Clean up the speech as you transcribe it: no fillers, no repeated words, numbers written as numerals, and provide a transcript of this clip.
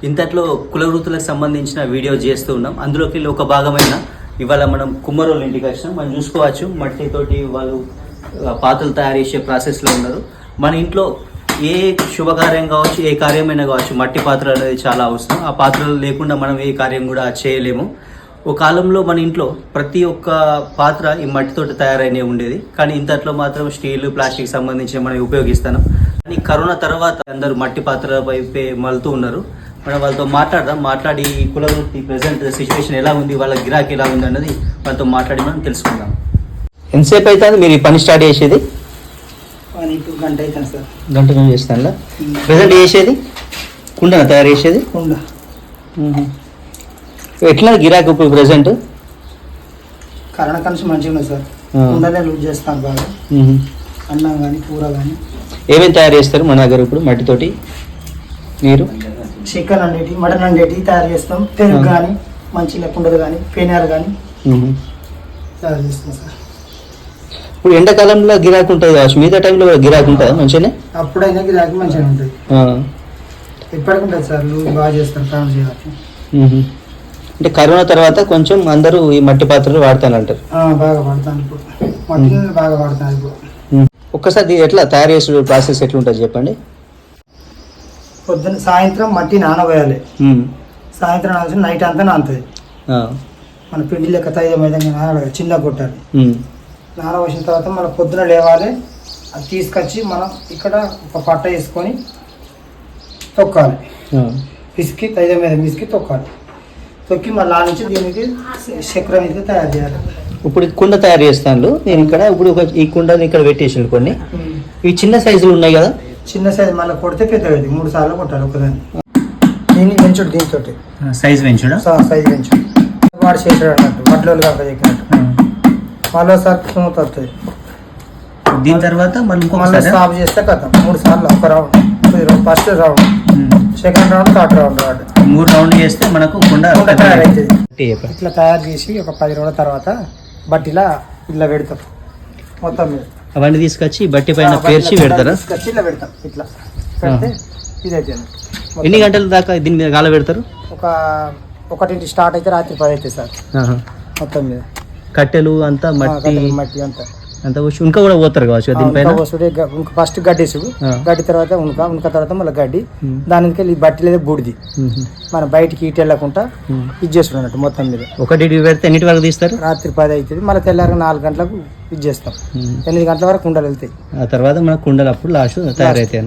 ఇంతట్లో కుల వృత్తులకు సంబంధించిన వీడియో చేస్తూ ఉన్నాం. అందులోకి ఒక భాగమైన ఇవాళ మనం కుమ్మరోళ్ళ ఇంటికి వచ్చినాం. మనం చూసుకోవచ్చు మట్టితోటి వాళ్ళు పాత్రలు తయారు చేసే ప్రాసెస్లో ఉన్నారు. మన ఇంట్లో ఏ శుభకార్యం కావచ్చు, ఏ కార్యమైనా కావచ్చు, మట్టి పాత్రలు అనేది చాలా అవసరం. ఆ పాత్రలు లేకుండా మనం ఏ కార్యం కూడా చేయలేము. ఒక కాలంలో మన ఇంట్లో ప్రతి ఒక్క పాత్ర ఈ మట్టితోటి తయారైనవి ఉండేది. కానీ ఇంతట్లో మాత్రం స్టీల్, ప్లాస్టిక్ సంబంధించి మనం ఉపయోగిస్తున్నాం. కానీ కరోనా తర్వాత అందరూ మట్టి పాత్రల వైపే మలుతూ ఉన్నారు. మనం వాళ్ళతో మాట్లాడి ఈ కుల వృత్తి ప్రజెంట్ సిచ్యువేషన్ ఎలా ఉంది, వాళ్ళ గిరాకీ ఎలా ఉంది అన్నది వాళ్ళతో మాట్లాడి మనం తెలుసుకుందాం. ఎంతసేపు అవుతుంది మీరు ఈ పని స్టార్ట్ చేసేది? ఇప్పుడు గంట అవుతుంది సార్. గంట చేస్తాను. ప్రజెంట్ చేసేది కుండ తయారు చేసేది? కుండ. ఎట్లా గిరాకీ ఇప్పుడు ప్రజెంట్? కరోనా కనీసం మంచిగా ఉంది సార్. కుండనే లూజ్ చేస్తాను బాగా. అన్నం కానీ కూర కానీ. ఏమేమి తయారు చేస్తారు మన దగ్గర ఇప్పుడు మట్టితోటి? మీరు చికెన్ అండేటి, మటన్ అండేటి తయారు చేస్తాం. పెరుగు కానీ, మంచిగా కుండలు కానీ, పేనాలు కానీ తయారు చేస్తాం సార్. ఇప్పుడు ఎండాకాలంలో గిరాకీ ఉంటుంది కావచ్చు, మిగతా టైంలో గిరాకీ ఉంటుందా మంచిగానే? అప్పుడైనా గిరాకీ మంచిగా ఉంటుంది. ఎప్పటికి ఉంటుంది సార్. లూజ్ బాగా చేస్తాం ప్రాణం చేయాలి. అంటే కరోనా తర్వాత కొంచెం అందరూ ఈ మట్టి పాత్రలు వాడతానంటారు. బాగా వాడతాను ఇప్పుడు. మట్టిని బాగా వాడతాను ఇప్పుడు. ఒక్కసారి ఎట్లా తయారు చేసే ప్రాసెస్ ఎట్లుంటుంది చెప్పండి. పొద్దున్న సాయంత్రం మట్టి నానబోయాలి. సాయంత్రం నాన నైట్ అంతా నానుతుంది. మన పిండి లెక్క తైదమైదంగా నానబోయాలి, చిన్న కొట్టాలి. నానబోసిన తర్వాత మనం పొద్దున లేవాలి. అది తీసుకొచ్చి మనం ఇక్కడ ఒక పట్ట వేసుకొని తొక్కాలి. పిసికి తైద మీద పిసికి తొక్కాలి. తొక్కి మళ్ళీ ఆ నుంచి దీనికి చక్రం ఇది తయారు చేయాలి. ఇప్పుడు కుండ తయారు చేస్తాను నేను ఇక్కడ. ఇప్పుడు ఈ కుండని ఇక్కడ పెట్టేసి కొన్ని ఇవి చిన్న సైజులు ఉన్నాయి కదా. చిన్న సైజు మళ్ళీ కొడితే పెద్దది 3 సార్లు కొట్టాలి ఒకదాన్ని. దీన్ని పెంచుడు, దీంతో సైజ్ పెంచుడు. సైజు పెంచుడు వాడు చేసాడు అన్నట్టు, వడ్లు కాక చెప్పినట్టు. మళ్ళీ సార్ స్మూత్ వస్తుంది. దీని తర్వాత మళ్ళీ స్టాప్ చేస్తే కదా 3 సార్లు. ఒక round, first round, second round, third round. 3 round చేస్తే మనకు కుండ తయారైతుంది. ఇట్లా తయారు చేసి ఒక 10 రోజుల తర్వాత బట్టిలా ఇలా పెడతాం మొత్తం మీద. అవన్నీ తీసుకొచ్చి బట్టి పైన పేర్చి పెడతారా? తీసుకొచ్చి ఇలా పెడతాం. ఇట్లా పెడితే ఇదైతే. ఎన్ని గంటల దాకా దీని మీద గాల పెడతారు? ఒక 1 స్టార్ట్ అయితే రాత్రి 10 అవుతుంది సార్. మొత్తం మీద కట్టెలు అంతా మట్టి అంతా ఉనక కూడా పోతారు కావచ్చు దీనిపైన. ఫస్ట్ గడ్డేసుడు, గడ్డి తర్వాత ఉనక తర్వాత మళ్ళీ గడ్డి. దానికి ఈ బట్టి లేదా బూడిది మనం బయటికి ఇటు వెళ్ళకుండా ఇది చేసుకున్నాం అన్నట్టు. మొత్తం మీద 1 పెడితే ఎన్నిటి వరకు తీస్తారు? రాత్రి 10 అవుతుంది. మళ్ళీ తెల్లారి 4 గంటలకు ఇది చేస్తాం. 8 గంటల వరకు కుండలు వెళ్తాయి. ఆ తర్వాత మన కుండలు అప్పుడు లాస్ట్ తయారైతాయి.